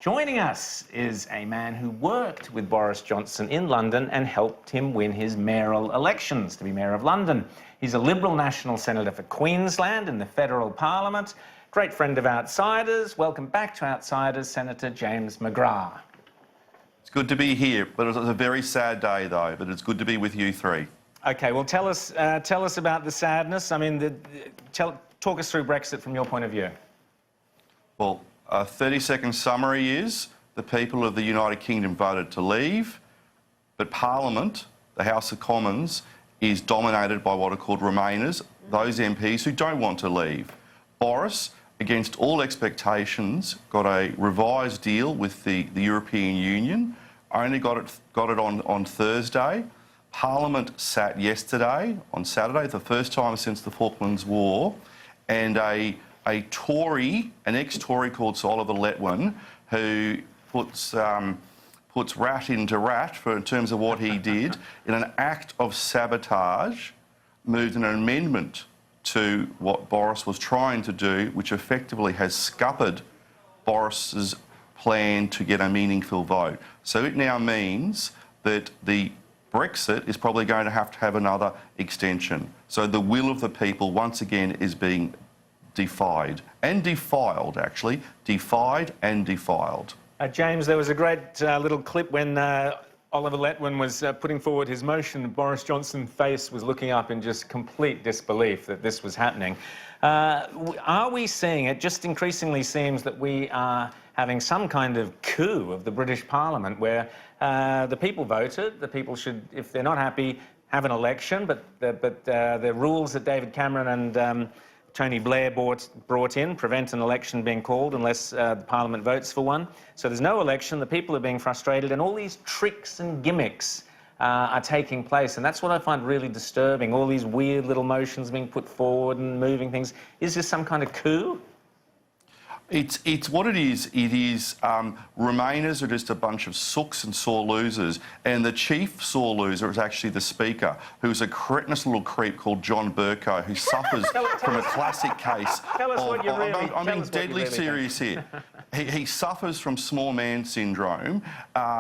Joining us is a man who worked with Boris Johnson in London and helped him win his mayoral elections to be Mayor of London. He's a Liberal National Senator for Queensland in the Federal Parliament. Great friend of Outsiders. Welcome back to Outsiders, Senator James McGrath. It's good to be here, but it was a very sad day, though, but it's good to be with you three. OK, well, tell us about the sadness. I mean, talk us through Brexit from your point of view. Well, a 30-second summary is the people of the United Kingdom voted to leave, but Parliament, the House of Commons, is dominated by what are called Remainers, those MPs who don't want to leave. Boris, against all expectations, got a revised deal with the European Union, only got it on Thursday. Parliament sat yesterday, on Saturday, the first time since the Falklands War, and an ex-Tory called Sir Oliver Letwin, who puts rat into rat in terms of what he did, in an act of sabotage, moved an amendment to what Boris was trying to do, which effectively has scuppered Boris's plan to get a meaningful vote. So it now means that the Brexit is probably going to have another extension. So the will of the people, once again, is being defied and defiled, actually. Defied and defiled. James, there was a great little clip when Oliver Letwin was putting forward his motion. Boris Johnson's face was looking up in just complete disbelief that this was happening. Are we seeing, it just increasingly seems that we are having some kind of coup of the British Parliament where the people voted, the people should, if they're not happy, have an election, but the rules that David Cameron and Tony Blair brought in prevent an election being called unless the Parliament votes for one. So there's no election, the people are being frustrated, and all these tricks and gimmicks are taking place. And that's what I find really disturbing, all these weird little motions being put forward and moving things. Is this some kind of coup? It's what it is. It is Remainers are just a bunch of sooks and sore losers, and the chief sore loser is actually the Speaker, who's a cretinous little creep called John Bercow, who suffers from a classic case I'm being deadly serious here. He suffers from small man syndrome.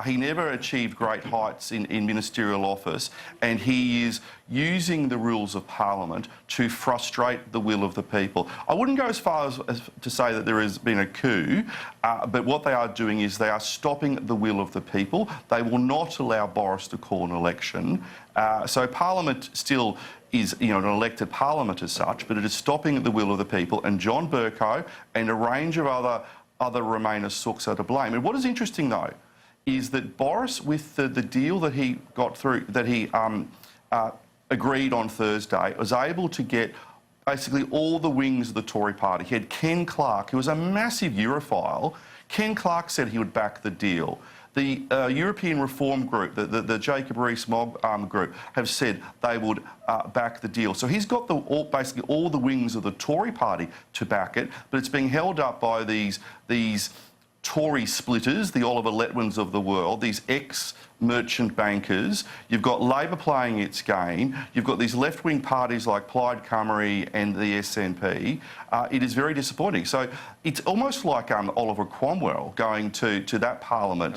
He never achieved great heights in ministerial office, and he is using the rules of Parliament to frustrate the will of the people. I wouldn't go as far as to say that there has been a coup, but what they are doing is they are stopping the will of the people. They will not allow Boris to call an election. So Parliament still is, an elected Parliament as such, but it is stopping the will of the people, and John Bercow and a range of other Remainer sooks are to blame. And what is interesting, though, is that Boris, with the deal that he got through, that he agreed on Thursday, was able to get basically all the wings of the Tory party. He had Ken Clarke, who was a massive Europhile. Ken Clarke said he would back the deal. The European Reform Group, the Jacob Rees-Mogg group, have said they would back the deal. So he's got basically all the wings of the Tory party to back it, but it's being held up by these Tory splitters, the Oliver Letwins of the world, these ex-merchant bankers. You've got Labor playing its game. You've got these left-wing parties like Plaid Cymru and the SNP. It is very disappointing. So it's almost like Oliver Cromwell going to that Parliament,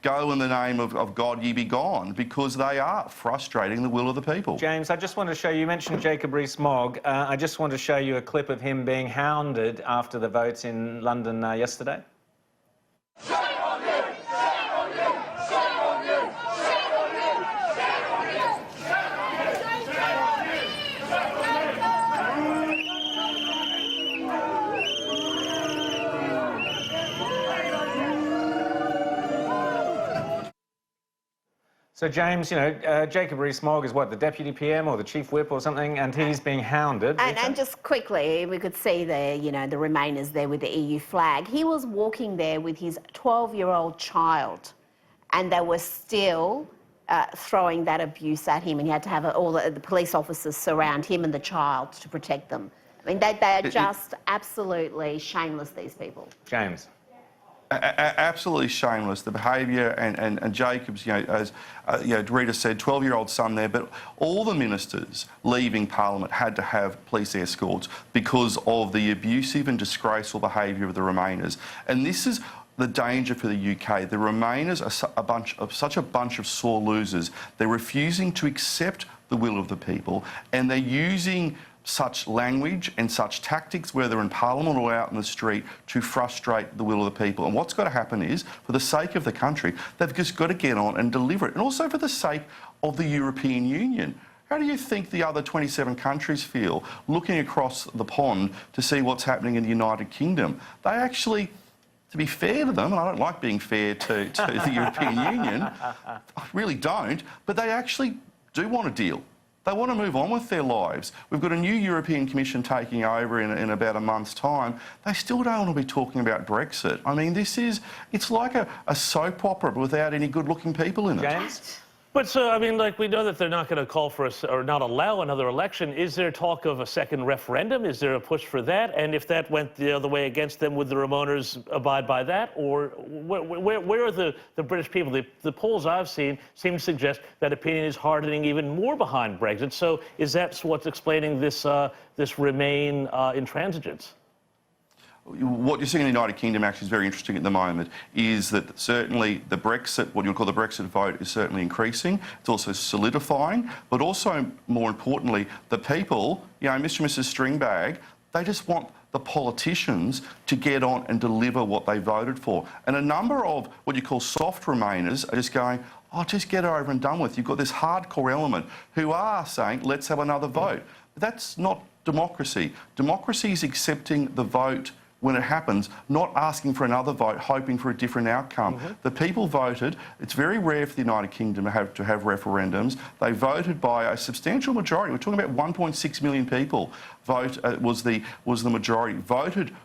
go in the name of God ye be gone, because they are frustrating the will of the people. James, I just want to show you mentioned Jacob Rees-Mogg. I just want to show you a clip of him being hounded after the votes in London yesterday. Shame on you! Shame on you! Shame on you! Shame on you! Shame on you! Shame on you! Shame on you! So, James, Jacob Rees-Mogg is what, the Deputy PM or the Chief Whip or something, and he's being hounded. And just quickly, we could see there, the Remainers there with the EU flag. He was walking there with his 12-year-old child, and they were still throwing that abuse at him, and he had to have all the police officers surround him and the child to protect them. I mean, they are just absolutely shameless, these people. James. Absolutely shameless, the behaviour, and Jacob's, as Rita said, 12-year-old son there, but all the ministers leaving Parliament had to have police escorts because of the abusive and disgraceful behaviour of the Remainers. And this is the danger for the UK. The Remainers are such a bunch of sore losers. They're refusing to accept the will of the people, and they're using such language and such tactics, whether in Parliament or out in the street, to frustrate the will of the people. And what's got to happen is, for the sake of the country, they've just got to get on and deliver it. And also for the sake of the European Union. How do you think the other 27 countries feel looking across the pond to see what's happening in the United Kingdom? They actually, to be fair to them, and I don't like being fair to the European Union, I really don't, but they actually do want a deal. They want to move on with their lives. We've got a new European Commission taking over in about a month's time. They still don't want to be talking about Brexit. I mean, it's like a soap opera without any good-looking people in it. James? But so, I mean, like, we know that they're not going to call for or not allow another election. Is there talk of a second referendum? Is there a push for that? And if that went the other way against them, would the Remainers abide by that? Or where are the British people? The polls I've seen seem to suggest that opinion is hardening even more behind Brexit. So is that what's explaining this Remain intransigence? What you're seeing in the United Kingdom actually is very interesting at the moment, is that certainly the Brexit, what you would call the Brexit vote, is certainly increasing. It's also solidifying, but also, more importantly, the people, Mr. and Mrs. Stringbag, they just want the politicians to get on and deliver what they voted for. And a number of what you call soft Remainers are just going, oh, just get it over and done with. You've got this hardcore element who are saying, let's have another vote. But that's not democracy. Democracy is accepting the vote when it happens, not asking for another vote, hoping for a different outcome. The people voted. It's very rare for the United Kingdom to have referendums. They voted by a substantial majority. We're talking about 1.6 million people was the majority, voted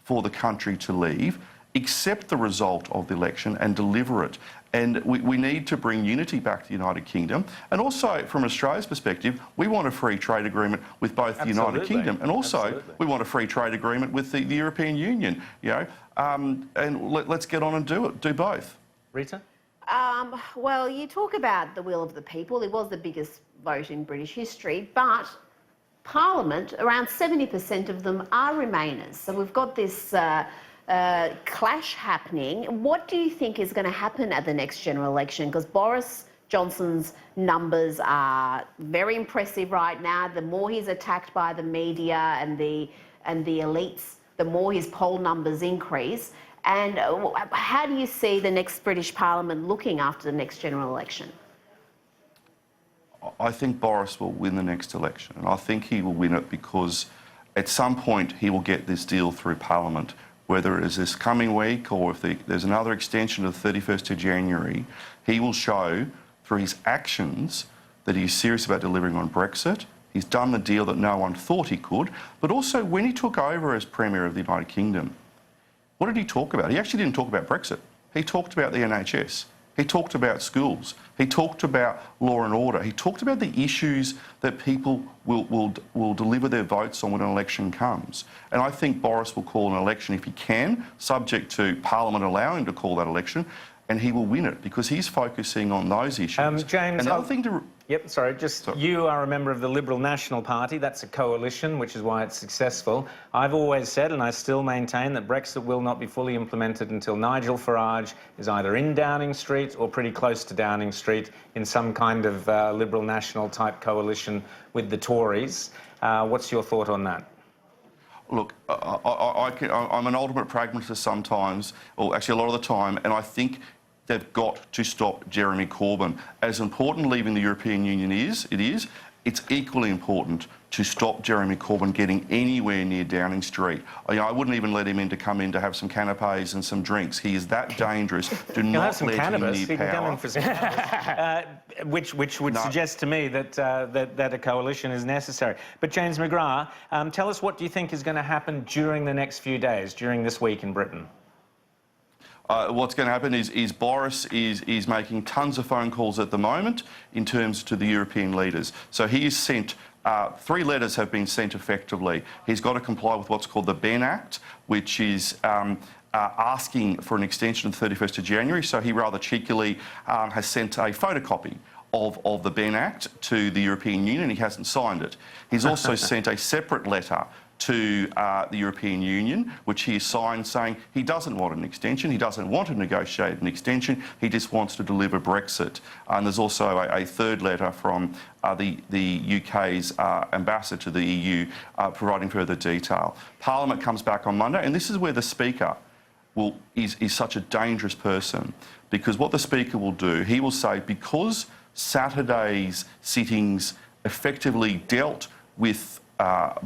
for the country to leave, accept the result of the election and deliver it. And we need to bring unity back to the United Kingdom. And also, from Australia's perspective, we want a free trade agreement with both the United Kingdom and also we want a free trade agreement with the European Union, and let's get on and do both. Rita? Well, you talk about the will of the people. It was the biggest vote in British history, but Parliament, around 70% of them are Remainers. So we've got this clash happening. What do you think is going to happen at the next general election? Because Boris Johnson's numbers are very impressive right now. The more he's attacked by the media and the elites, the more his poll numbers increase. And how do you see the next British Parliament looking after the next general election? I think Boris will win the next election, and I think he will win it because at some point he will get this deal through Parliament. Whether it is this coming week or if there's another extension of the 31st of January, he will show through his actions that he's serious about delivering on Brexit. He's done the deal that no one thought he could. But also, when he took over as Premier of the United Kingdom, what did he talk about? He actually didn't talk about Brexit. He talked about the NHS. He talked about schools. He talked about law and order. He talked about the issues that people will deliver their votes on when an election comes. And I think Boris will call an election if he can, subject to Parliament allowing him to call that election, and he will win it because he's focusing on those issues. James, another thing to... Yep, sorry, you are a member of the Liberal National Party. That's a coalition, which is why it's successful. I've always said, and I still maintain, that Brexit will not be fully implemented until Nigel Farage is either in Downing Street or pretty close to Downing Street in some kind of Liberal National type coalition with the Tories. What's your thought on that? Look, I'm an ultimate pragmatist sometimes, or actually a lot of the time, and I think they've got to stop Jeremy Corbyn. As important leaving the European Union is, it's equally important to stop Jeremy Corbyn getting anywhere near Downing Street. I wouldn't even let him in to come in to have some canapes and some drinks. He is that dangerous. Do not let him near power. For some which would suggest to me that a coalition is necessary. But James McGrath, tell us, what do you think is going to happen during the next few days, during this week in Britain? What's going to happen is Boris is making tons of phone calls at the moment in terms to the European leaders. So he has sent 3 letters have been sent effectively. He's got to comply with what's called the Benn Act, which is asking for an extension of the 31st of January. So he rather cheekily has sent a photocopy of the Benn Act to the European Union. He hasn't signed it. He's also sent a separate letter to the European Union, which he has signed saying he doesn't want an extension, he doesn't want to negotiate an extension, he just wants to deliver Brexit. And there's also a third letter from the UK's ambassador to the EU providing further detail. Parliament comes back on Monday, and this is where the Speaker is such a dangerous person, because what the Speaker will do, he will say, because Saturday's sittings effectively dealt with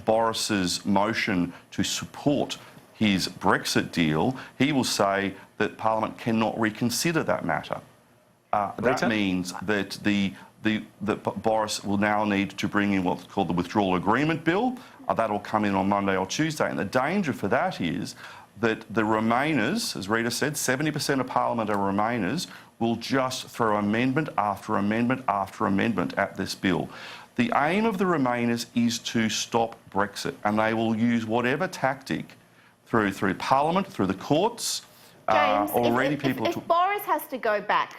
Boris's motion to support his Brexit deal, he will say that Parliament cannot reconsider that matter. That means that that Boris will now need to bring in what's called the Withdrawal Agreement Bill. That'll come in on Monday or Tuesday. And the danger for that is that the Remainers, as Rita said, 70% of Parliament are Remainers, will just throw amendment after amendment after amendment at this bill. The aim of the Remainers is to stop Brexit, and they will use whatever tactic through Parliament, through the courts. James, if Boris has to go back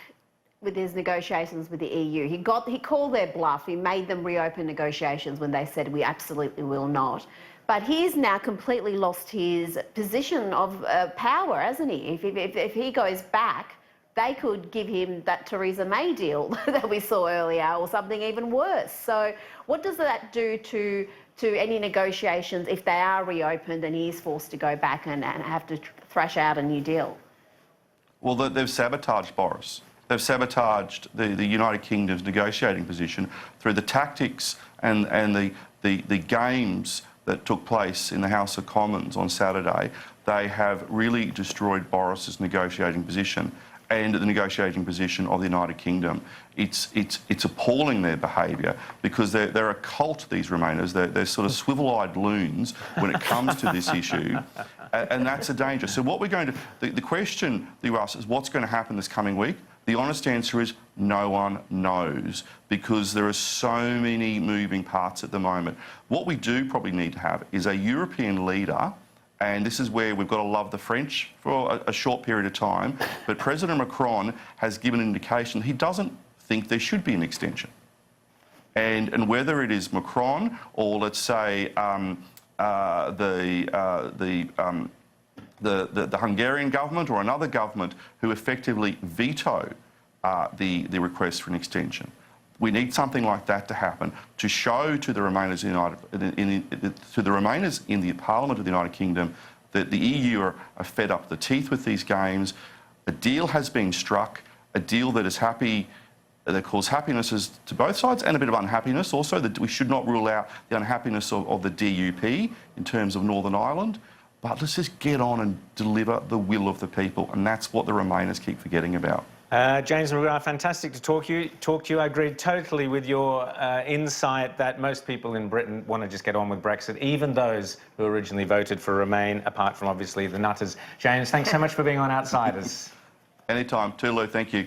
with his negotiations with the EU, he called their bluff. He made them reopen negotiations when they said we absolutely will not. But he's now completely lost his position of power, hasn't he? If he goes back, they could give him that Theresa May deal that we saw earlier, or something even worse. So what does that do to any negotiations if they are reopened and he is forced to go back and have to thrash out a new deal? Well, they've sabotaged Boris. They've sabotaged the United Kingdom's negotiating position through the tactics and the games that took place in the House of Commons on Saturday. They have really destroyed Boris's negotiating position and the negotiating position of the United Kingdom. It's appalling, their behaviour, because they're a cult, these Remainers. They're sort of swivel-eyed loons when it comes to this issue, and that's a danger. So what we're going to... The question that you asked is what's going to happen this coming week? The honest answer is no one knows, because there are so many moving parts at the moment. What we do probably need to have is a European leader, and this is where we've got to love the French for a short period of time, but President Macron has given an indication he doesn't think there should be an extension. And whether it is Macron or, let's say, the Hungarian government or another government who effectively veto the request for an extension. We need something like that to happen to show to the Remainers in the Parliament of the United Kingdom that the EU are fed up the teeth with these games. A deal has been struck, a deal that is that causes happinesses to both sides and a bit of unhappiness also. That we should not rule out the unhappiness of the DUP in terms of Northern Ireland. But let's just get on and deliver the will of the people, and that's what the Remainers keep forgetting about. James McGrath, fantastic to talk to you. I agree totally with your insight that most people in Britain want to just get on with Brexit, even those who originally voted for Remain, apart from obviously the nutters. James, thanks so much for being on Outsiders. Anytime. Toodaloo, thank you.